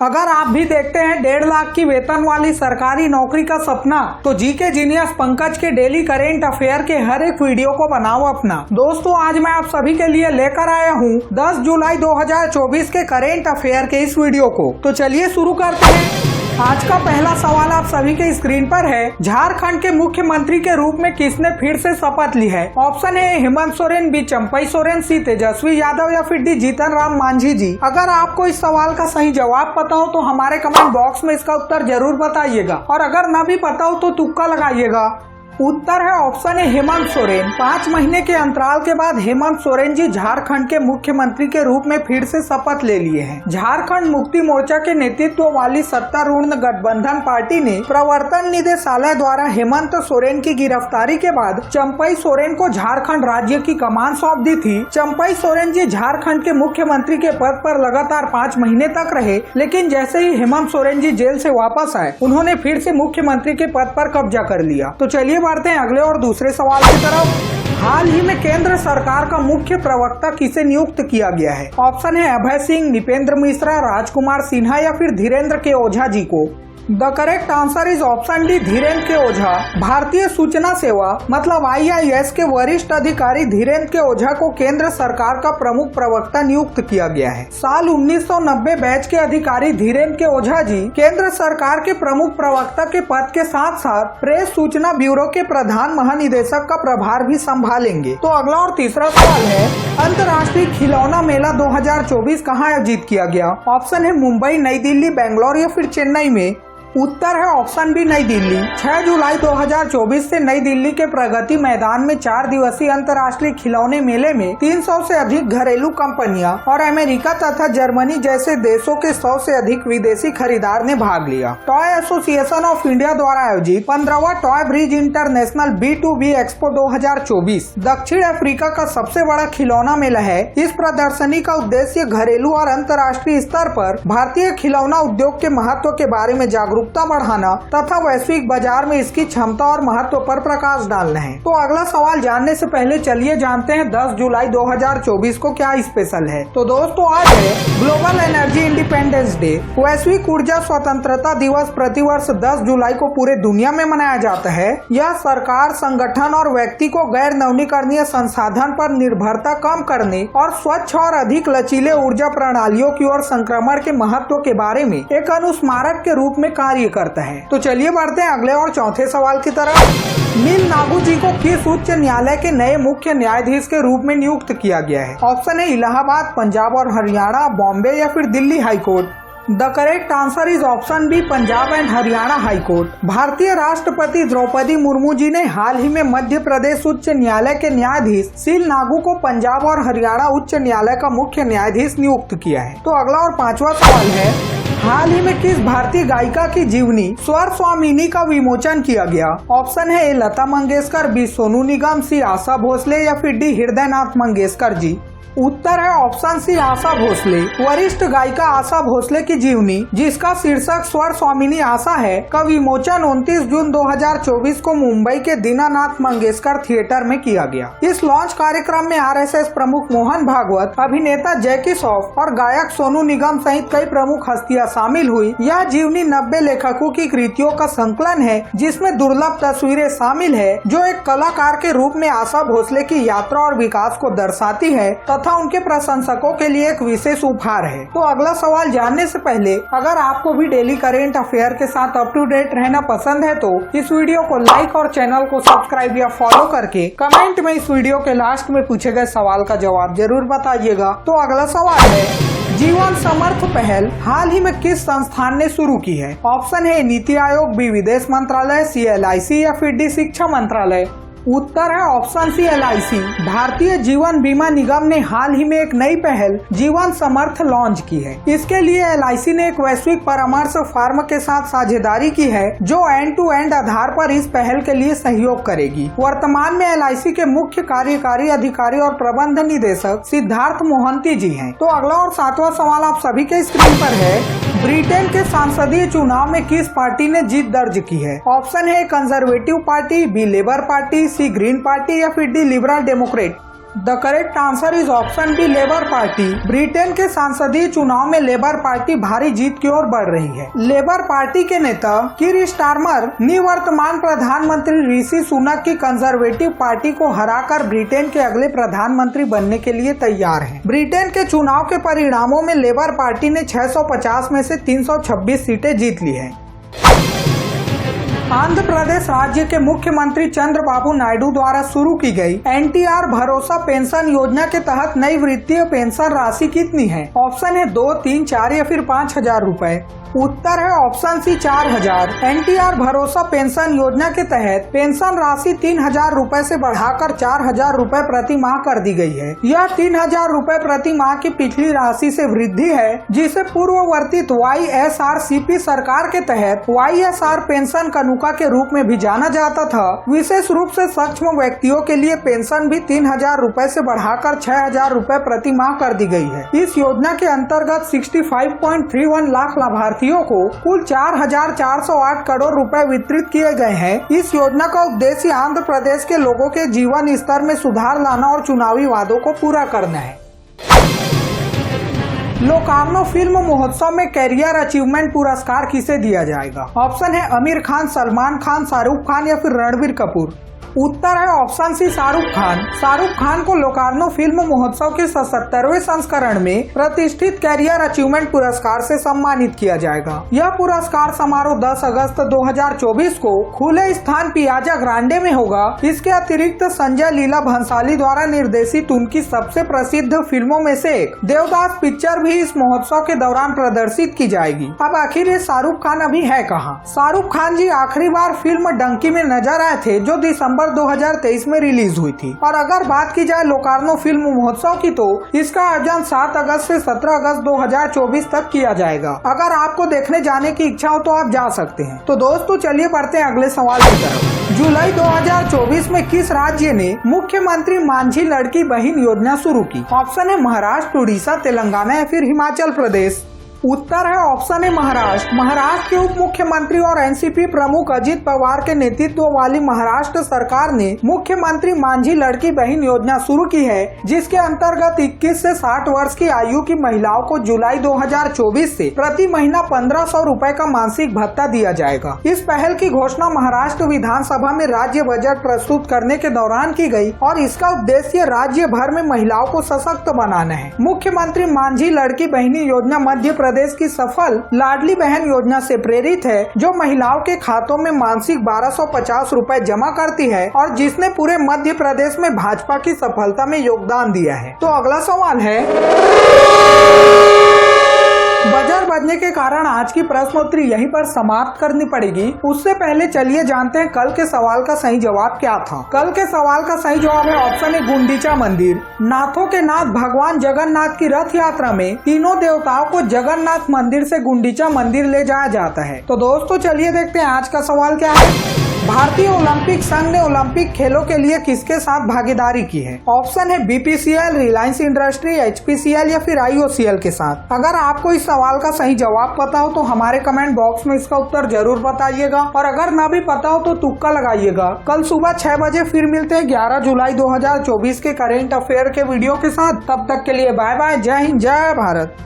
अगर आप भी देखते हैं 1.5 लाख की वेतन वाली सरकारी नौकरी का सपना, तो जीके जीनियस पंकज के डेली करेंट अफेयर के हर एक वीडियो को बनाओ अपना। दोस्तों, आज मैं आप सभी के लिए लेकर आया हूं 10 जुलाई 2024 के करेंट अफेयर के इस वीडियो को। तो चलिए शुरू करते हैं। आज का पहला सवाल आप सभी के स्क्रीन पर है। झारखंड के मुख्यमंत्री के रूप में किसने फिर से शपथ ली है? Option A Hemant Soren, B Champai Soren, सी तेजस्वी यादव या फिर डी जीतन राम मांझी जी। अगर आपको इस सवाल का सही जवाब पता हो तो हमारे कमेंट बॉक्स में इसका उत्तर जरूर बताइएगा, और अगर न भी पता हो तो तुक्का लगाइएगा। उत्तर है ऑप्शन ए हेमंत सोरेन। 5 महीने के अंतराल के बाद हेमंत सोरेन जी झारखंड के मुख्यमंत्री के रूप में फिर से शपथ ले लिए हैं। झारखंड मुक्ति मोर्चा के नेतृत्व वाली सत्तारूढ़ गठबंधन पार्टी ने प्रवर्तन निदेशालय द्वारा हेमंत सोरेन की गिरफ्तारी के बाद चंपई सोरेन को झारखंड राज्य की कमान सौंप दी थी। चंपई सोरेन जी झारखंड के मुख्यमंत्री के पद पर लगातार 5 महीने तक रहे, लेकिन जैसे ही हेमंत सोरेन जी जेल से वापस आए, उन्होंने फिर से मुख्यमंत्री के पद पर कब्जा कर लिया। तो चलिए बढ़ते हैं अगले और दूसरे सवाल की तरफ। हाल ही में केंद्र सरकार का मुख्य प्रवक्ता किसे नियुक्त किया गया है? ऑप्शन है अभय सिंह, निपेंद्र मिश्रा, राजकुमार सिन्हा या फिर धीरेन्द्र के ओझा जी को। The correct answer is option D, Dhirendra के ओझा। भारतीय सूचना सेवा मतलब IAS के वरिष्ठ अधिकारी धीरेन्द्र के ओझा को केंद्र सरकार का प्रमुख प्रवक्ता नियुक्त किया गया है। साल 1990 बैच के अधिकारी धीरेन्द्र के ओझा जी केंद्र सरकार के प्रमुख प्रवक्ता के पद के साथ साथ प्रेस सूचना ब्यूरो के प्रधान महानिदेशक का प्रभार भी संभालेंगे। तो अगला और तीसरा सवाल है, अंतर्राष्ट्रीय खिलौना मेला 2024 कहाँ आयोजित किया गया? ऑप्शन है मुंबई, नई दिल्ली, बेंगलोर या फिर चेन्नई में। उत्तर है ऑप्शन बी, नई दिल्ली। 6 जुलाई 2024 से नई दिल्ली के प्रगति मैदान में 4 दिवसीय अंतर्राष्ट्रीय खिलौने मेले में 300 से अधिक घरेलू कंपनियां और अमेरिका तथा जर्मनी जैसे देशों के 100 से अधिक विदेशी खरीदार ने भाग लिया। टॉय एसोसिएशन ऑफ इंडिया द्वारा आयोजित 15वां toy bridge international B2B expo 2024 दक्षिण अफ्रीका का सबसे बड़ा खिलौना मेला है। इस प्रदर्शनी का उद्देश्य घरेलू और अंतर्राष्ट्रीय स्तर पर भारतीय खिलौना उद्योग के महत्व के बारे में जागरूकता बढ़ाना तथा वैश्विक बाजार में इसकी क्षमता और महत्व पर प्रकाश डालना है। तो अगला सवाल जानने से पहले चलिए जानते हैं 10 जुलाई 2024 को क्या स्पेशल है। तो दोस्तों, आज है ग्लोबल एनर्जी इंडिपेंडेंस डे। वैश्विक ऊर्जा स्वतंत्रता दिवस प्रतिवर्ष 10 जुलाई को पूरे दुनिया में मनाया जाता है। यह सरकार, संगठन और व्यक्ति को गैर नवीकरणीय संसाधन पर निर्भरता कम करने और स्वच्छ और अधिक लचीले ऊर्जा प्रणालियों की ओर संक्रमण के महत्व के बारे में एक अनुस्मारक के रूप में कार्य करता है। तो चलिए बढ़ते हैं अगले और चौथे सवाल की तरफ। नील नागू जी को किस उच्च न्यायालय के नए मुख्य न्यायाधीश के रूप में नियुक्त किया गया है? ऑप्शन है इलाहाबाद, पंजाब और हरियाणा, बॉम्बे या फिर Delhi high court. The correct answer is option B, Punjab and Haryana high court. भारतीय राष्ट्रपति द्रौपदी मुर्मू जी ने हाल ही में मध्य प्रदेश उच्च न्यायालय के न्यायाधीश नील नागू को पंजाब और हरियाणा उच्च न्यायालय का मुख्य न्यायाधीश नियुक्त किया है। तो अगला और 5वां सवाल है, हाल ही में किस भारतीय गायिका की जीवनी स्वर स्वामिनी का विमोचन किया गया? ऑप्शन है ए लता मंगेशकर, बी सोनू निगम, सी आशा भोसले या फिर डी हृदयनाथ मंगेशकर जी। उत्तर है ऑप्शन सी, आशा भोसले। वरिष्ठ गायिका आशा भोसले की जीवनी, जिसका शीर्षक स्वर स्वामिनी आशा है, का विमोचन 29 जून 2024 को मुंबई के दीनानाथ मंगेशकर थिएटर में किया गया। इस लॉन्च कार्यक्रम में RSS प्रमुख मोहन भागवत, अभिनेता जैकी श्रॉफ और गायक सोनू निगम सहित कई प्रमुख हस्तियां शामिल हुई। यह जीवनी 90 लेखकों की कृतियों का संकलन है, जिसमें दुर्लभ तस्वीरें शामिल है, जो एक कलाकार के रूप में आशा भोसले की यात्रा और विकास को दर्शाती है तथा उनके प्रशंसकों के लिए एक विशेष उपहार है। तो अगला सवाल जानने से पहले, अगर आपको भी डेली करेंट अफेयर के साथ अप टू डेट रहना पसंद है तो इस वीडियो को लाइक और चैनल को सब्सक्राइब या फॉलो करके कमेंट में इस वीडियो के लास्ट में पूछे गए सवाल का जवाब जरूर बताइएगा। तो अगला सवाल है, जीवन समर्थ पहल हाल ही में किस संस्थान ने शुरू की है? ऑप्शन है नीति आयोग, बी विदेश मंत्रालय, सी LIC या फिर डी शिक्षा मंत्रालय। उत्तर है option C, LIC। Bharatiya Jeevan बीमा निगम ने हाल ही में एक नई पहल जीवन समर्थ लॉन्च की है। इसके लिए LIC ने एक वैश्विक परामर्श फर्म के साथ साझेदारी की है, जो एंड टू एंड आधार पर इस पहल के लिए सहयोग करेगी। वर्तमान में LIC के मुख्य कार्यकारी अधिकारी और प्रबंध निदेशक सिद्धार्थ मोहंती जी हैं। तो अगला और 7वां सवाल आप सभी के स्क्रीन पर है, ब्रिटेन के संसदीय चुनाव में किस पार्टी ने जीत दर्ज की है? ऑप्शन है conservative party, B labour party, सी ग्रीन पार्टी या फिर D liberal Democrat. The correct answer is option B, labour party. Britain के संसदीय चुनाव में लेबर पार्टी भारी जीत की ओर बढ़ रही है। लेबर पार्टी के नेता कीर स्टारमर निवर्तमान प्रधानमंत्री ऋषि सुनक की कंजर्वेटिव पार्टी को हराकर ब्रिटेन के अगले प्रधानमंत्री बनने के लिए तैयार हैं। ब्रिटेन के चुनाव के परिणामों में लेबर पार्टी ने 650 में से 326 सीटें जीत ली हैं। आंध्र प्रदेश राज्य के मुख्यमंत्री चंद्रबाबू नायडू द्वारा शुरू की गई NTR भरोसा पेंशन योजना के तहत नई वित्तीय पेंशन राशि कितनी है? ऑप्शन है 2, 3, 4 या फिर 5,000 रूपए। उत्तर है ऑप्शन सी 4,000। NTR भरोसा पेंशन योजना के तहत पेंशन राशि 3,000 रूपए से बढ़ाकर 4,000 रूपए प्रति माह कर दी गई है। यह 3,000 रूपए प्रति माह की पिछली राशि से वृद्धि है, जिसे पूर्ववर्तित YSRCP सरकार के तहत YSR पेंशन कनुका के रूप में भी जाना जाता था। विशेष रूप से सक्षम व्यक्तियों के लिए पेंशन भी 3,000 रूपए से बढ़ाकर 6,000 रूपए प्रति माह कर दी गई है। इस योजना के अंतर्गत 65.31 लाख लाभार्थी को कुल 4,408 करोड़ रुपए वितरित किए गए हैं। इस योजना का उद्देश्य आंध्र प्रदेश के लोगों के जीवन स्तर में सुधार लाना और चुनावी वादों को पूरा करना है। लोकार्नो फिल्म महोत्सव में कैरियर अचीवमेंट पुरस्कार किसे दिया जाएगा? ऑप्शन है आमिर खान, सलमान खान, शाहरुख खान या फिर रणबीर कपूर। उत्तर है ऑप्शन सी, शाहरुख खान। शाहरुख खान को लोकार्नो फिल्म महोत्सव के 77वें संस्करण में प्रतिष्ठित कैरियर अचीवमेंट पुरस्कार से सम्मानित किया जाएगा। यह पुरस्कार समारोह 10 अगस्त 2024 को खुले स्थान पियाजा ग्रांडे में होगा। इसके अतिरिक्त संजय लीला भंसाली द्वारा निर्देशित उनकी सबसे प्रसिद्ध फिल्मों में से एक देवदास पिक्चर भी इस महोत्सव के दौरान प्रदर्शित की जाएगी। अब आखिर ये शाहरुख खान अभी है कहाँ? शाहरुख खान जी आखिरी बार फिल्म डंकी में नजर आए थे, जो दिसंबर 2023 में रिलीज हुई थी। और अगर बात की जाए लोकार्नो फिल्म महोत्सव की, तो इसका आयोजन 7 अगस्त से 17 अगस्त 2024 तक किया जाएगा। अगर आपको देखने जाने की इच्छा हो तो आप जा सकते हैं। तो दोस्तों चलिए बढ़ते हैं अगले सवाल की तरफ। जुलाई 2024 में किस राज्य ने मुख्यमंत्री मांझी लड़की बहन योजना शुरू की? ऑप्शन है महाराष्ट्र, उड़ीसा, तेलंगाना या फिर हिमाचल प्रदेश। उत्तर है ऑप्शन है महाराष्ट्र। महाराष्ट्र के उप मुख्यमंत्री और एनसीपी प्रमुख अजित पवार के नेतृत्व वाली महाराष्ट्र सरकार ने मुख्यमंत्री मांझी लड़की बहन योजना शुरू की है, जिसके अंतर्गत 21 से 60 वर्ष की आयु की महिलाओं को जुलाई 2024 से प्रति महीना 1,500 रूपए का मासिक भत्ता दिया जाएगा। इस पहल की घोषणा महाराष्ट्र विधानसभा में राज्य बजट प्रस्तुत करने के दौरान की गई और इसका उद्देश्य राज्य भर में महिलाओं को सशक्त बनाना है। मुख्यमंत्री मांझी लड़की बहनी योजना मध्य प्रदेश की सफल लाडली बहन योजना से प्रेरित है, जो महिलाओं के खातों में मासिक 1,250 रूपए जमा करती है और जिसने पूरे मध्य प्रदेश में भाजपा की सफलता में योगदान दिया है। तो अगला सवाल है, बजर बजने के कारण आज की प्रश्नोत्तरी यहीं पर समाप्त करनी पड़ेगी। उससे पहले चलिए जानते हैं कल के सवाल का सही जवाब क्या था। कल के सवाल का सही जवाब है ऑप्शन ए, गुंडीचा मंदिर। नाथों के नाथ भगवान जगन्नाथ की रथ यात्रा में तीनों देवताओं को जगन्नाथ मंदिर से गुंडीचा मंदिर ले जाया जाता है। तो दोस्तों चलिए देखते हैं आज का सवाल क्या है। भारतीय ओलंपिक संघ ने ओलंपिक खेलों के लिए किसके साथ भागीदारी की है? ऑप्शन है BPCL, रिलायंस इंडस्ट्री, HPCL या फिर IOCL के साथ। अगर आपको इस सवाल का सही जवाब पता हो तो हमारे कमेंट बॉक्स में इसका उत्तर जरूर बताइएगा, और अगर ना भी पता हो तो तुक्का लगाइएगा। कल सुबह 6 बजे फिर मिलते हैं 11 जुलाई 2024 के करेंट अफेयर के वीडियो के साथ। तब तक के लिए बाय बाय, जय हिंद, जय भारत।